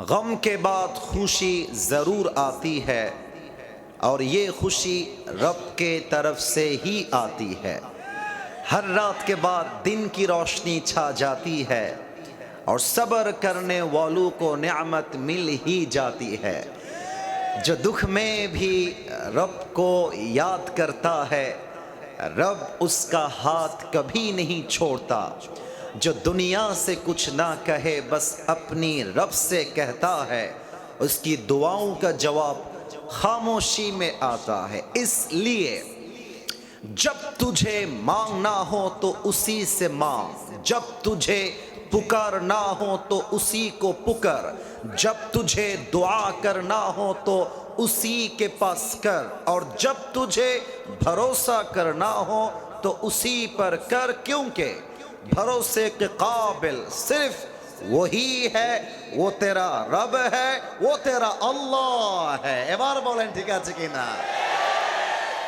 गम के बाद खुशी ज़रूर आती है और ये खुशी रब के तरफ से ही आती है। हर रात के बाद दिन की रोशनी छा जाती है और सब्र करने वालों को नेमत मिल ही जाती है। जो दुख में भी रब को याद करता है, रब उसका हाथ कभी नहीं छोड़ता। जो दुनिया से कुछ ना कहे बस अपनी रब से कहता है, उसकी दुआओं का जवाब खामोशी में आता है। इसलिए जब तुझे मांगना हो तो उसी से मांग, जब तुझे पुकारना हो तो उसी को पुकार, जब तुझे दुआ करना हो तो उसी के पास कर, और जब तुझे भरोसा करना हो तो उसी पर कर, क्योंकि भरोसे के काबिल सिर्फ वही है, वो तेरा रब है, वो तेरा अल्लाह है। एबार बोलें ठीक है कि ना?